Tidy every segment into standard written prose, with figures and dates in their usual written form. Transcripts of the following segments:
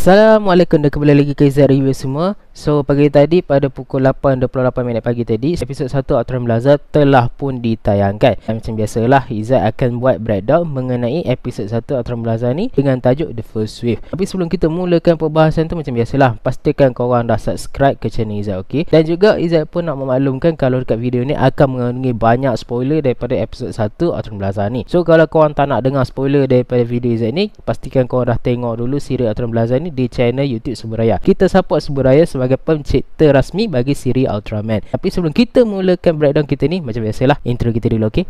Assalamualaikum dan kembali lagi ke Izzat Review semua. So pagi tadi pada pukul 8.28 pagi tadi, episod 1 Ultraman Blaza telah pun ditayangkan. Dan macam biasalah, Izzat akan buat breakdown mengenai episod 1 Ultraman Blaza ni dengan tajuk The First Wave. Tapi sebelum kita mulakan perbahasan tu, macam biasalah, pastikan korang dah subscribe ke channel Izzat, okey? Dan juga Izzat pun nak memaklumkan kalau dekat video ni akan mengandungi banyak spoiler daripada episod 1 Ultraman Blaza ni. So kalau korang tak nak dengar spoiler daripada video Izzat ni, pastikan korang dah tengok dulu siri Ultraman Blaza ni di channel YouTube Subaraya. Kita support Subaraya sebagai pencipta rasmi bagi siri Ultraman. Tapi sebelum kita mulakan breakdown kita ni, macam biasalah, intro kita dulu, okey?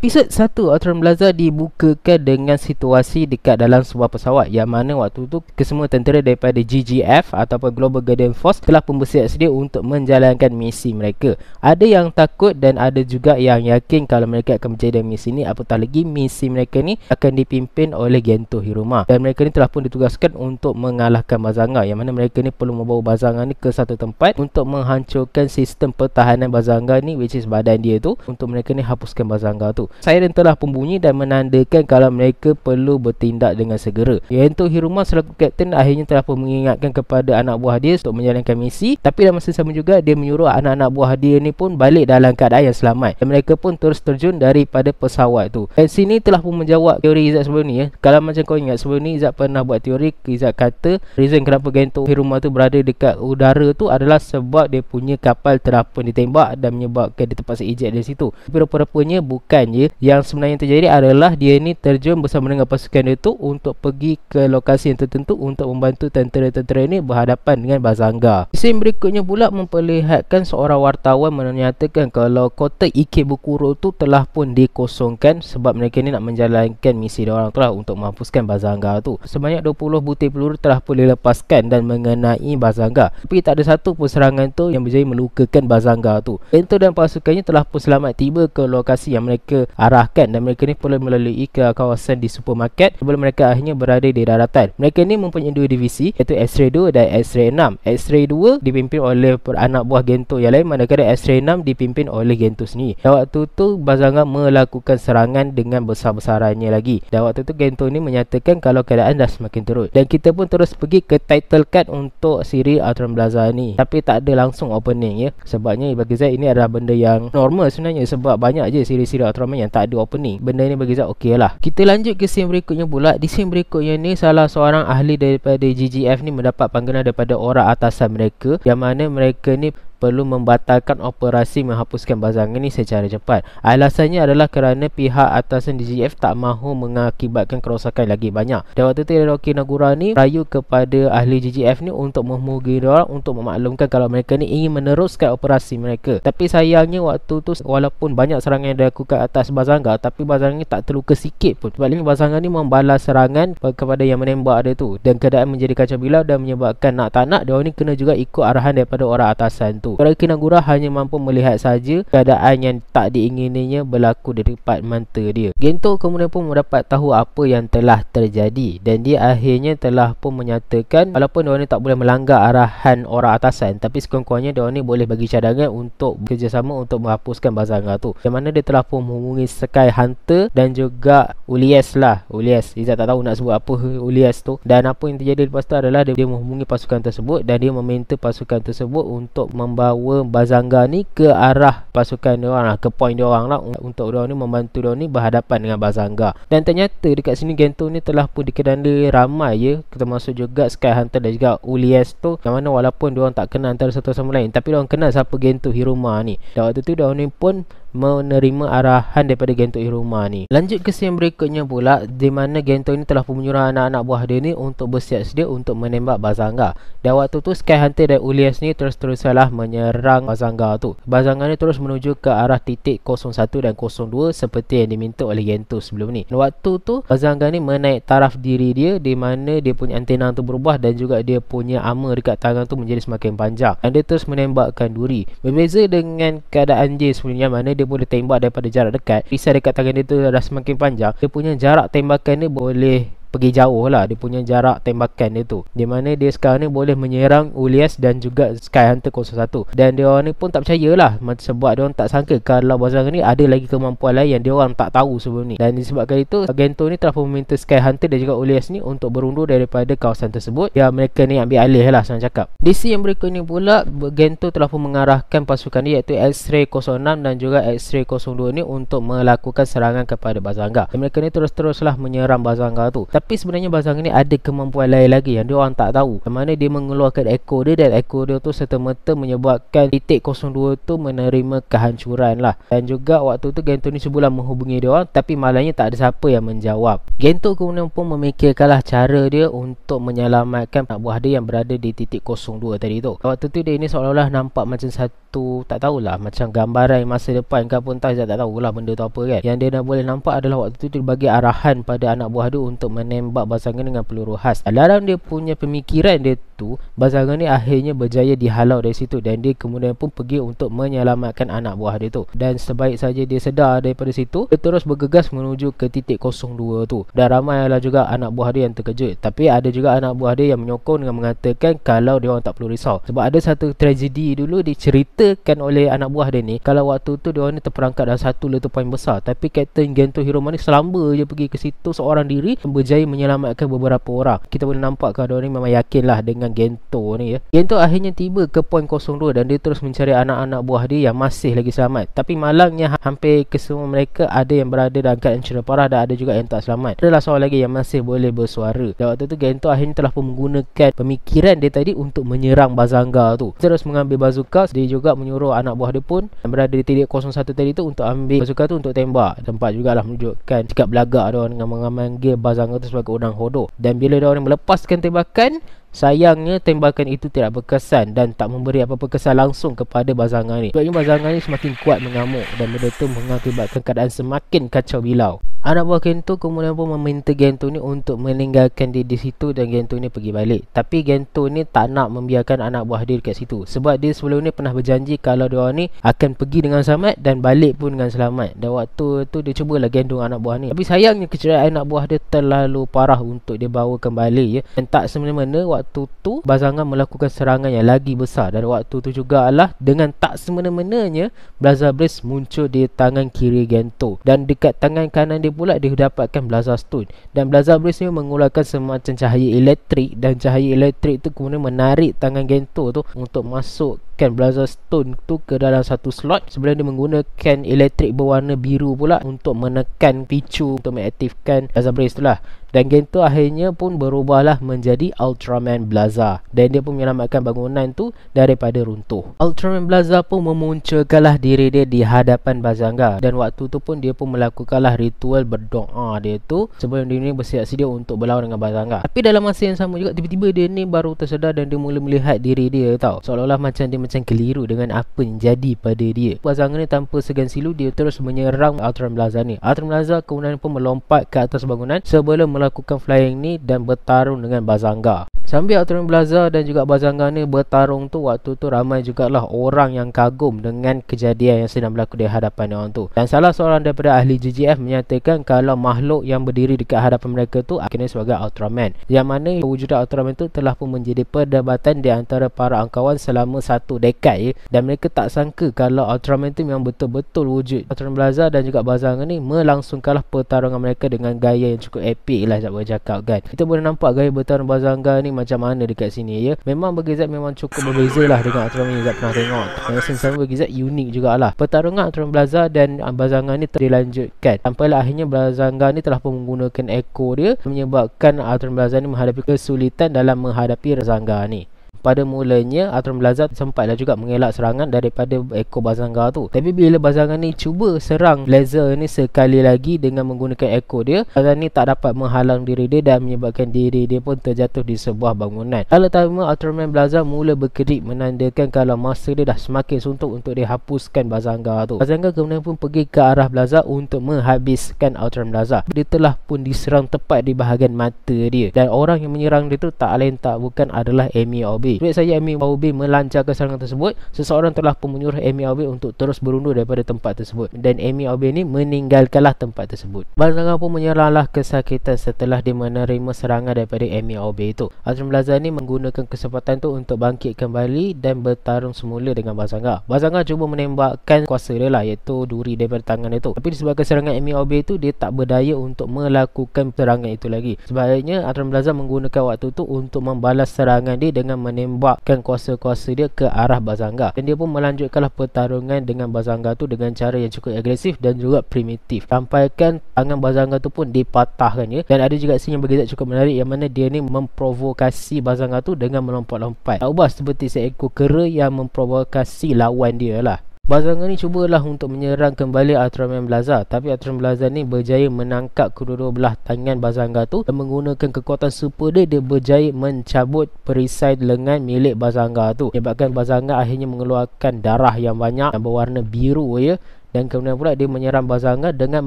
Episod 1 Ultraman Blaza dibukakan dengan situasi dekat dalam sebuah pesawat, yang mana waktu tu kesemua tentera daripada GGF ataupun Global Guardian Force telah pun bersiap sedia untuk menjalankan misi mereka. Ada yang takut dan ada juga yang yakin kalau mereka akan menjalankan misi ni, apatah lagi misi mereka ni akan dipimpin oleh Gento Hiruma. Dan mereka ni telah pun ditugaskan untuk mengalahkan Bazanga, yang mana mereka ni perlu membawa Bazanga ni ke satu tempat untuk menghancurkan sistem pertahanan Bazanga ni, which is badan dia tu, untuk mereka ni hapuskan Bazanga tu. Siren telah pun bunyi dan menandakan kalau mereka perlu bertindak dengan segera. Gento Hiruma selaku kapten akhirnya telah pun mengingatkan kepada anak buah dia untuk menjalankan misi, tapi dalam masa sama juga dia menyuruh anak-anak buah dia ni pun balik dalam keadaan yang selamat, dan mereka pun terus terjun daripada pesawat tu. Dan sini telah pun menjawab teori Izzat sebelum ni, ya. Kalau macam kau ingat sebelum ni, Izzat pernah buat teori. Izzat kata reason kenapa Gento Hiruma tu berada dekat udara tu adalah sebab dia punya kapal telah pun ditembak dan menyebabkan dia terpaksa eject dari situ. Tapi rupa-rupanya bukan je. Yang sebenarnya terjadi adalah dia ni terjun bersama dengan pasukan dia tu untuk pergi ke lokasi yang tertentu untuk membantu tentera-tentera ni berhadapan dengan Bazanga. Scene berikutnya pula memperlihatkan seorang wartawan menyatakan kalau kotak Ikebukuro tu telah pun dikosongkan sebab mereka ni nak menjalankan misi diorang tu lah untuk menghapuskan Bazanga tu. Sebanyak 20 butir peluru telah pun dilepaskan dan mengenai Bazanga, tapi tak ada satu pun serangan tu yang berjaya melukakan Bazanga tu. Gento dan pasukannya telah pun selamat tiba ke lokasi yang mereka arahkan, dan mereka ni perlu melalui ke kawasan di supermarket sebelum mereka akhirnya berada di daratan. Mereka ni mempunyai dua divisi, iaitu X-Ray 2 dan X-Ray 6. X-Ray 2 dipimpin oleh anak buah Gento yang lain, manakala X-Ray 6 dipimpin oleh Gento sendiri. Dan waktu tu Bazanga melakukan serangan dengan besar-besarannya lagi, dan waktu tu Gento ni menyatakan kalau keadaan dah semakin teruk. Dan kita pun terus pergi ke title card untuk siri Ultraman Blaza ni, tapi tak ada langsung opening, ya. Sebabnya bagi Zat ini adalah benda yang normal sebenarnya, sebab banyak je siri-siri Ultraman yang tak ada opening. Benda ni bagi Zat okey lah. Kita lanjut ke scene berikutnya pula. Di scene berikutnya ni, salah seorang ahli daripada GGF ni mendapat panggilan daripada orang atasan mereka, yang mana mereka ni perlu membatalkan operasi menghapuskan Bazanga ni secara cepat. Alasannya adalah kerana pihak atasan DGF tak mahu mengakibatkan kerosakan lagi banyak. Dan waktu tu Rocky Nagura ni rayu kepada ahli GGF ni untuk menghubungi diorang untuk memaklumkan kalau mereka ni ingin meneruskan operasi mereka. Tapi sayangnya waktu tu walaupun banyak serangan yang dilakukan atas Bazanga, tapi Bazanga ni tak terluka sikit pun. Sebaliknya Bazanga ni membalas serangan kepada yang menembak dia tu, dan keadaan menjadi kacau bilau dan menyebabkan nak tak nak diorang ni kena juga ikut arahan daripada orang atasan tu. Rocky Nagura hanya mampu melihat saja keadaan yang tak diingininya berlaku di depan mata dia. Gento kemudian pun mendapat tahu apa yang telah terjadi, dan dia akhirnya telah pun menyatakan walaupun diorang ni tak boleh melanggar arahan orang atasan, tapi sekurang-kurangnya diorang ni boleh bagi cadangan untuk bekerjasama untuk menghapuskan Bazanga tu. Yang mana dia telah pun menghubungi Sky Hunter dan juga Ulias lah. Ulias, Izzat tak tahu nak sebut apa Ulias tu. Dan apa yang terjadi lepas tu adalah dia menghubungi pasukan tersebut, dan dia meminta pasukan tersebut untuk membawa Bazanga ni ke arah pasukan diorang lah, ke point diorang lah, untuk diorang ni membantu diorang ni berhadapan dengan Bazanga. Dan ternyata dekat sini Gento ni telah pun dikenali ramai, ya, termasuk juga Sky Hunter dan juga Ulias tu, yang mana walaupun diorang tak kenal antara satu sama lain, tapi diorang kenal siapa Gento Hiruma ni. Dan waktu tu diorang ni pun menerima arahan daripada Gento Hiruma ni. Lanjut ke scene berikutnya pula, di mana Gento ni telah pun menyuruh anak-anak buah dia ni untuk bersiap sedia untuk menembak Bazanga. Dan waktu tu Sky Hunter dan Ulias ni terus-terusanlah menyerang Bazanga tu. Bazanga ni terus menuju ke arah titik 01 dan 02 seperti yang diminta oleh Gento sebelum ni. Dan waktu tu Bazanga ni menaik taraf diri dia, di mana dia punya antena tu berubah dan juga dia punya armor dekat tangan tu menjadi semakin panjang, dan dia terus menembakkan duri. Berbeza dengan keadaan J sebenarnya, mana dia boleh tembak daripada jarak dekat, pisau dekat tangan dia tu dah semakin panjang, dia punya jarak tembakan ni boleh pergi jauh lah dia punya jarak tembakan dia tu, di mana dia sekarang ni boleh menyerang Ulias dan juga Skyhunter 01. Dan dia orang ni pun tak percayalah sebab dia orang tak sangka kalau Bazanga ni ada lagi kemampuan lain yang dia orang tak tahu sebelum ni. Dan disebabkan itu Gento ni telah pun meminta Skyhunter dan juga Ulias ni untuk berundur daripada kawasan tersebut. Ya, mereka ni ambil alih lah senang cakap. Di scene yang berikut ni pula, Gento telah pun mengarahkan pasukan dia iaitu X-Ray 06 dan juga X-Ray 02 ni untuk melakukan serangan kepada Bazanga. Dan mereka ni terus-teruslah menyerang Bazanga tu. Tapi sebenarnya Bazanga ni ada kemampuan lain lagi yang dia orang tak tahu. Di mana dia mengeluarkan ekor dia, dan ekor dia tu serta-merta menyebabkan titik 02 tu menerima kehancuran lah. Dan juga waktu tu Gento ni sebulan menghubungi dia orang, tapi malangnya tak ada siapa yang menjawab. Gento kemudian pun memikirkanlah cara dia untuk menyelamatkan anak buah dia yang berada di titik 02 tadi tu. Waktu tu dia ni seolah-olah nampak macam satu, tak tahulah, macam gambaran masa depan ke pun tak tahulah benda tu apa kan. Yang dia dah boleh nampak adalah waktu tu dia bagi arahan pada anak buah dia untuk menembak Bazanga dengan peluru khas. Dalam dia punya pemikiran dia tu, Bazanga ni akhirnya berjaya dihalau dari situ, dan dia kemudian pun pergi untuk menyelamatkan anak buah dia tu. Dan sebaik saja dia sedar daripada situ, dia terus bergegas menuju ke titik 02 tu. Dan ramailah juga anak buah dia yang terkejut. Tapi ada juga anak buah dia yang menyokong dengan mengatakan kalau dia orang tak perlu risau. Sebab ada satu tragedi dulu diceritakan oleh anak buah dia ni, kalau waktu tu dia orang ni terperangkap dalam satu letupan besar, tapi Kapten Gento Hiroma ni selamba je pergi ke situ seorang diri, berjaya menyelamatkan beberapa orang. Kita boleh nampak kalau dia orang ni memang yakin lah dengan Gento ni ya. Gento akhirnya tiba ke poin 02 dan dia terus mencari anak-anak buah dia yang masih lagi selamat. Tapi malangnya hampir kesemua mereka ada yang berada dalam keadaan cedera parah dan ada juga yang tak selamat. Adalah seorang lagi yang masih boleh bersuara. Dan waktu tu Gento akhirnya telah pun menggunakan pemikiran dia tadi untuk menyerang Bazanga tu. Terus mengambil bazooka. Dia juga menyuruh anak buah dia pun yang berada di titik 01 tadi tu untuk ambil bazooka tu untuk tembak. Tempat jugalah menunjukkan sikap belagak dia dengan memanggil Bazanga tu sebagai orang hodoh. Dan bila dia orang melepaskan tembakan, sayangnya tembakan itu tidak berkesan dan tak memberi apa-apa kesan langsung kepada Bazanga ni. Sebabnya Bazanga ni semakin kuat mengamuk dan benda tu mengakibatkan keadaan semakin kacau bilau. Anak buah Gento kemudian pun meminta Gento ni untuk meninggalkan dia di situ dan Gento ni pergi balik. Tapi Gento ni tak nak membiarkan anak buah dia dekat situ, sebab dia sebelum ni pernah berjanji kalau dia ni akan pergi dengan selamat dan balik pun dengan selamat. Dan waktu tu dia cubalah gendong anak buah ni. Tapi sayangnya kecederaan anak buah dia terlalu parah untuk dia bawa kembali ya. Dan tak semena-mena waktu tu Bazanga melakukan serangan yang lagi besar. Dan waktu tu jugalah dengan tak semena-menanya Blaza Blaze muncul di tangan kiri Gento, dan dekat tangan kanan dia pula dia dapatkan Blaza Stone. Dan Blaza Blaze ni mengeluarkan semacam cahaya elektrik, dan cahaya elektrik tu kemudian menarik tangan Gento tu untuk masukkan Blaza Stone tu ke dalam satu slot, sebelum dia menggunakan elektrik berwarna biru pula untuk menekan picu untuk mengaktifkan Blaza Blaze tu lah. Dan Gento akhirnya pun berubahlah menjadi Ultraman Blaza, dan dia pun menyelamatkan bangunan tu daripada runtuh. Ultraman Blaza pun memunculkanlah diri dia di hadapan Bazanga, dan waktu tu pun dia pun melakukanlah ritual berdoa dia tu sebelum dia ni bersiap sedia untuk berlawan dengan Bazanga. Tapi dalam masa yang sama juga tiba-tiba dia ni baru tersedar dan dia mula melihat diri dia tau, seolah-olah macam dia macam keliru dengan apa yang jadi pada dia. Bazanga ni tanpa segan silu dia terus menyerang Ultraman Blaza ni. Ultraman Blaza kemudian pun melompat ke atas bangunan sebelum melakukan flying ni dan bertarung dengan Bazanga. Sambil Ultraman Blaza dan juga Bazanga ni bertarung tu, waktu tu ramai jugalah orang yang kagum dengan kejadian yang sedang berlaku di hadapan orang tu. Dan salah seorang daripada ahli GGF menyatakan kalau makhluk yang berdiri dekat hadapan mereka tu akhirnya sebagai Ultraman, yang mana wujud Ultraman tu telah pun menjadi perdebatan di antara para angkawan selama satu dekad ya. Dan mereka tak sangka kalau Ultraman tu memang betul-betul wujud. Ultraman Blaza dan juga Bazanga ni melangsungkanlah pertarungan mereka dengan gaya yang cukup epic lah, tak boleh cakap kan. Kita boleh nampak gaya bertarung Bazanga ni macam mana dekat sini ya. Memang bagi Zat memang cukup berbeza lah dengan Ultraman yang Zat pernah tengok. Dan sama bagi Zat unik jugalah. Pertarungan Ultraman Blaza dan Bazanga ni dilanjutkan sampailah akhirnya Bazanga ni telah pun menggunakan ekor dia, menyebabkan Ultraman Blaza ni menghadapi kesulitan dalam menghadapi Bazanga ni. Pada mulanya Ultraman Blaza sempatlah juga mengelak serangan daripada ekor Bazanga tu. Tapi bila Bazanga ni cuba serang Blazer ni sekali lagi dengan menggunakan ekor dia, Bazanga ni tak dapat menghalang diri dia dan menyebabkan diri dia pun terjatuh di sebuah bangunan. Hal pertama Ultraman Blaza mula berkedip menandakan kalau masa dia dah semakin suntuk untuk dihapuskan Bazanga tu. Bazanga kemudian pun pergi ke arah Blaza untuk menghabiskan Ultraman Blaza. Dia telah pun diserang tepat di bahagian mata dia, dan orang yang menyerang dia tu tak lain tak bukan adalah Amy Obi. Aobe. Duit saya Amy Aobe melancarkan serangan tersebut. Seseorang telah pun menyuruh Amy Aobe untuk terus berundur daripada tempat tersebut, dan Amy Aobe ni meninggalkanlah tempat tersebut. Bazanga pun menyeranglah kesakitan setelah dia menerima serangan daripada Amy Aobe itu. Ultraman Blaza ni menggunakan kesempatan tu untuk bangkit kembali dan bertarung semula dengan Bazanga. Bazanga cuba menembakkan kuasa dia lah, iaitu duri daripada tangan dia tu. Tapi disebabkan serangan Amy Aobe itu, dia tak berdaya untuk melakukan serangan itu lagi. Sebaliknya Ultraman Blaza menggunakan waktu tu untuk membalas serangan dia dengan menembakkan kuasa-kuasa dia ke arah Bazanga. Dan dia pun melanjutkanlah pertarungan dengan Bazanga tu dengan cara yang cukup agresif dan juga primitif, sampaikan tangan Bazanga tu pun dipatahkan ya. Dan ada juga scene yang bergezat cukup menarik, yang mana dia ni memprovokasi Bazanga tu dengan melompat-lompat, tak ubah seperti seekor kera yang memprovokasi lawan dia lah. Bazanga ni cubalah untuk menyerang kembali Ultraman Blaza, tapi Ultraman Blaza ni berjaya menangkap kedua-dua belah tangan Bazanga tu, dan menggunakan kekuatan super dia, dia berjaya mencabut perisai lengan milik Bazanga tu, menyebabkan Bazanga akhirnya mengeluarkan darah yang banyak yang berwarna biru ya. Dan kemudian pula dia menyerang Bazanga dengan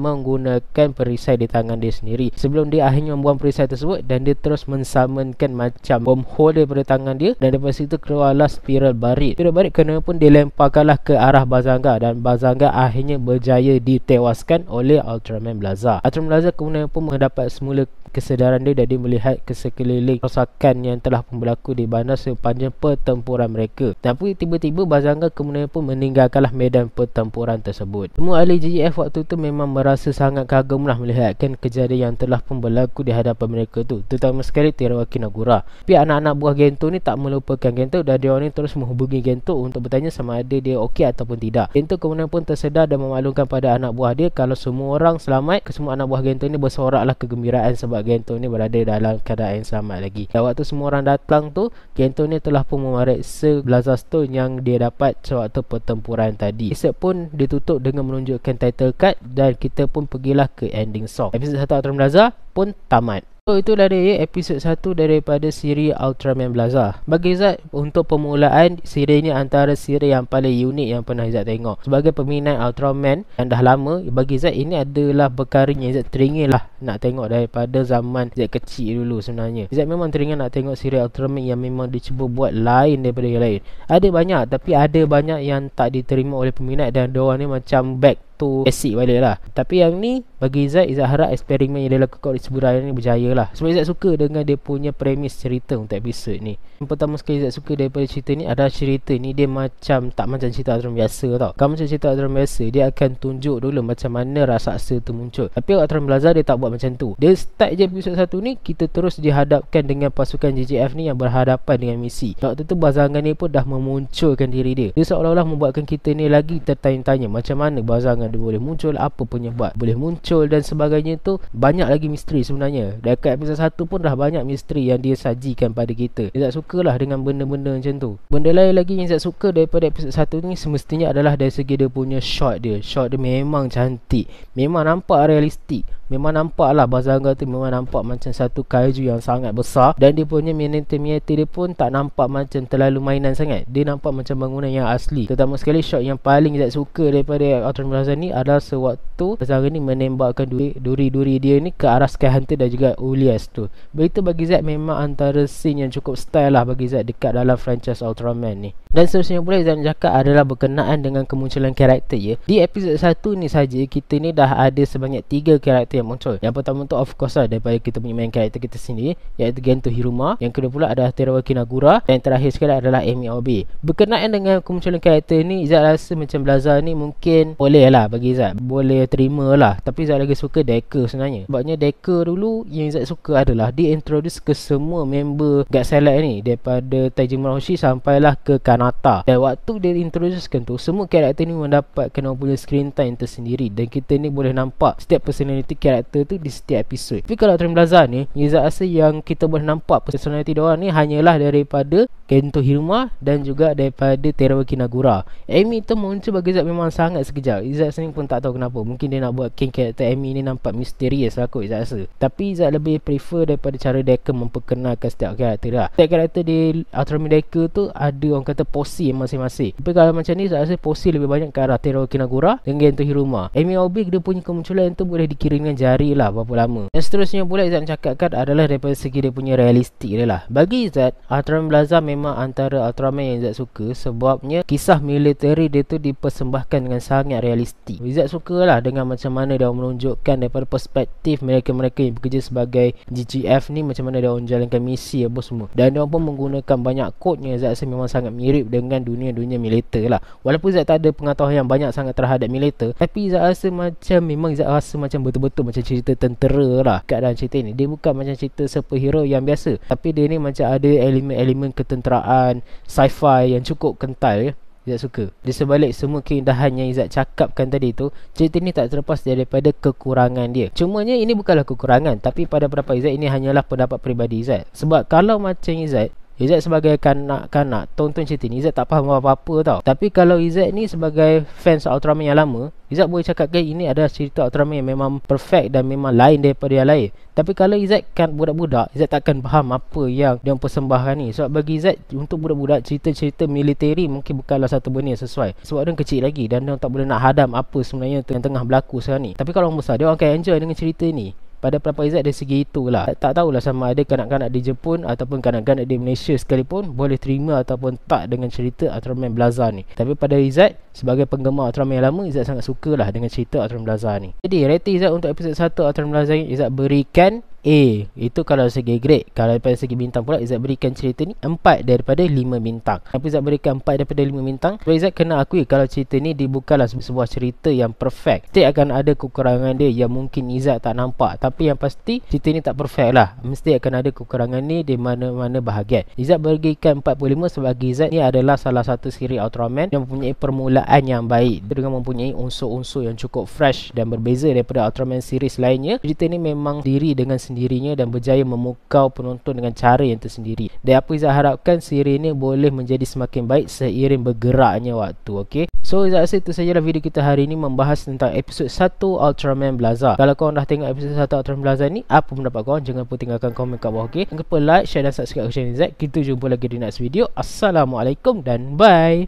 menggunakan perisai di tangan dia sendiri, sebelum dia akhirnya membuang perisai tersebut, dan dia terus mensamankan macam bom hole daripada tangan dia, dan daripada situ keluarlah spiral barit. Spiral barit kena pun dilemparkanlah ke arah Bazanga, dan Bazanga akhirnya berjaya ditewaskan oleh Ultraman Blaza. Ultraman Blaza kemudian pun mendapat semula kesedaran dia, dan dia melihat ke sekeliling kerosakan yang telah pun berlaku di bandar sepanjang pertempuran mereka. Tapi tiba-tiba Bazanga kemudian pun meninggalkanlah medan pertempuran tersebut. Semua ahli JJF waktu tu memang merasa sangat kagumlah melihatkan kejadian yang telah pun berlaku di hadapan mereka tu, terutama sekali Teruaki Nagura. Tapi anak-anak buah Gento ni tak melupakan Gento, dan dia ni terus menghubungi Gento untuk bertanya sama ada dia okey ataupun tidak. Gento kemudian pun tersedar dan memaklumkan pada anak buah dia kalau semua orang selamat. Semua anak buah Gento ni bersoraklah kegembiraan sebab Gento ni berada dalam keadaan yang selamat lagi. Dan waktu semua orang datang tu, Gento ni telah pun memeriksa Blaza Stone yang dia dapat sewaktu pertempuran tadi. Episode pun ditutup dengan menunjukkan title card, dan kita pun pergilah ke ending song. Episod 1 Ultraman Blaza pun tamat. So itulah dia episod 1 daripada siri Ultraman Blaza. Bagi Zat, untuk permulaan, siri ni antara siri yang paling unik yang pernah Zat tengok. Sebagai peminat Ultraman yang dah lama, bagi Zat ini adalah perkara yang Zat teringin lah nak tengok daripada zaman Zat kecil dulu sebenarnya. Zat memang teringin nak tengok siri Ultraman yang memang dicuba buat lain daripada yang lain. Ada banyak, tapi ada banyak yang tak diterima oleh peminat, dan diorang ni macam back tu basic balik lah. Tapi yang ni bagi Izzat harap eksperimen yang dia lakukan oleh Suburaya ni berjaya lah. Sebab Izzat suka dengan dia punya premis cerita untuk episod ni. Yang pertama sekali Izzat suka daripada cerita ni adalah cerita ni dia macam tak macam cerita Ultraman biasa tau. Kalau macam cerita Ultraman biasa, dia akan tunjuk dulu macam mana raksasa tu muncul. Tapi Ultraman Blaza dia tak buat macam tu. Dia start je episod 1 ni, kita terus dihadapkan dengan pasukan JJF ni yang berhadapan dengan misi. Waktu tu Bazanga ni pun dah memunculkan diri dia. Dia seolah-olah membuatkan kita ni lagi tertanya-tanya macam mana Bazanga dia boleh muncul, apa penyebab boleh muncul dan sebagainya tu. Banyak lagi misteri sebenarnya. Dekat episod 1 pun dah banyak misteri yang dia sajikan pada kita. Dia tak sukalah dengan benda-benda macam tu. Benda lain lagi yang saya suka daripada episod 1 ni semestinya adalah dari segi dia punya shot dia. Shot dia memang cantik, memang nampak realistik. Memang nampak lah Bazanga tu memang nampak macam satu kaiju yang sangat besar, dan dia punya miniatur dia pun tak nampak macam terlalu mainan sangat. Dia nampak macam bangunan yang asli. Terutama sekali shot yang paling saya suka daripada Ultraman Blaza ni adalah sewaktu Bazanga ni menembakkan duri-duri dia ni ke arah Sky Hunter dan juga Ulias tu. Begitu bagi Zat memang antara scene yang cukup style lah bagi Zat dekat dalam franchise Ultraman ni. Dan seterusnya pula Zat cakap adalah berkenaan dengan kemunculan karakter ya. Di episod 1 ni saja kita ni dah ada sebanyak 3 karakter yang muncul. Yang pertama tu of course lah daripada kita punya main karakter kita sendiri, iaitu Gento Hiruma. Yang kedua pula adalah Teruaki Nagura, dan yang terakhir sekali adalah Amy Aobe. Berkenaan dengan kemunculan karakter ni, Zat rasa macam Blaza ni mungkin boleh lah bagi Zat, boleh terima lah. Tapi Zat lagi suka Decker sebenarnya. Sebabnya Decker dulu yang Zat suka adalah dia introduce ke semua member God Select ni, daripada Taiji Murahoshi sampailah ke Kanata. Dan waktu dia introducekan tu, semua karakter ni mendapatkan orang punya screen time tersendiri, dan kita ni boleh nampak setiap personality karakter tu di setiap episod. Tapi kalau Ultraman Blaza ni, Zat rasa yang kita boleh nampak personality diorang ni hanyalah daripada Gento Hiruma dan juga daripada Teruaki Nagura. Amy tu muncul bagi Zat memang sangat sekejap. Zat ni pun tak tahu kenapa. Mungkin dia nak buat karakter Amy ni nampak misterius lah kot Izzat rasa. Tapi Izzat lebih prefer daripada cara Decker memperkenalkan setiap karakter lah. Setiap karakter di Ultraman Decker tu ada orang kata posi masing-masing. Tapi kalau macam ni Izzat rasa posi lebih banyak ke arah Teruo Kinagura dengan Gento Hiruma. Amy Obik dia punya kemunculan tu boleh dikira dengan jari lah berapa lama. Dan seterusnya pula Izzat cakapkan adalah daripada segi dia punya realistik dia lah. Bagi Izzat, Ultraman Blaza memang antara Ultraman yang Izzat suka sebabnya kisah militeri dia tu dipersembahkan dengan sangat realistik. Izzat sukalah dengan macam mana dia menunjukkan daripada perspektif mereka-mereka yang bekerja sebagai GGF ni, macam mana dia menjalankan misi apa semua. Dan dia pun menggunakan banyak kod yang Izzat rasa memang sangat mirip dengan dunia-dunia militer lah. Walaupun Izzat tak ada pengetahuan yang banyak sangat terhadap militer, tapi Izzat rasa macam memang Izzat rasa macam betul-betul macam cerita tentera lah kat dalam cerita ni. Dia bukan macam cerita superhero yang biasa, tapi dia ni macam ada elemen-elemen ketenteraan, sci-fi yang cukup kental ya. Izzat suka. Di sebalik semua keindahan yang Izzat cakapkan tadi tu, cerita ni tak terlepas daripada kekurangan dia. Cumanya ini bukanlah kekurangan, tapi pada pendapat Izzat ini hanyalah pendapat peribadi Izzat. Sebab kalau macam Izzat sebagai kanak-kanak tonton cerita ni, Izzat tak faham apa-apa tau. Tapi kalau Izzat ni sebagai fans Ultraman yang lama, Izzat boleh cakapkan ini adalah cerita Ultraman yang memang perfect dan memang lain daripada yang lain. Tapi kalau Izzat kan budak-budak, Izzat takkan faham apa yang dia persembahkan ni. Sebab bagi Izzat, untuk budak-budak cerita-cerita militeri mungkin bukanlah satu benda yang sesuai. Sebab dia kecil lagi dan dia tak boleh nak hadam apa sebenarnya yang tengah berlaku sekarang ni. Tapi kalau orang besar, dia orang akan enjoy dengan cerita ni. Pada pendapat Izzat dari segi itulah. Tak tahulah sama ada kanak-kanak di Jepun ataupun kanak-kanak di Malaysia sekalipun boleh terima ataupun tak dengan cerita Ultraman Blaza ni. Tapi pada Izzat, sebagai penggemar Ultraman yang lama, Izzat sangat sukalah dengan cerita Ultraman Blaza ni. Jadi rating Izzat untuk episod 1 Ultraman Blaza ni, Izzat berikan A. Itu kalau segi grade. Kalau daripada segi bintang pula, Izzat berikan cerita ni 4 daripada 5 bintang. Tapi Izzat berikan 4 daripada 5 bintang sebab Izzat kena akui kalau cerita ni bukanlah sebuah cerita yang perfect. Mesti akan ada kekurangan dia yang mungkin Izzat tak nampak. Tapi yang pasti cerita ni tak perfect lah. Mesti akan ada kekurangan ni di mana-mana bahagian. Izzat berikan 45 sebab Izzat ni adalah salah satu siri Ultraman yang mempunyai permulaan yang baik dengan mempunyai unsur-unsur yang cukup fresh dan berbeza daripada Ultraman series lainnya. Cerita ni memang diri dengan sendirinya dan berjaya memukau penonton dengan cara yang tersendiri. Dan apa Izzat harapkan, siri ini boleh menjadi semakin baik seiring bergeraknya waktu. Okay, so Izzat rasa itu sajalah video kita hari ini membahas tentang episod 1 Ultraman Blaza. Kalau korang dah tengok episod 1 Ultraman Blaza ni, apa pendapat korang? Jangan lupa tinggalkan komen kat bawah. Okay, jangan lupa like, share dan subscribe ke channel Izzat. Kita jumpa lagi di next video. Assalamualaikum dan bye.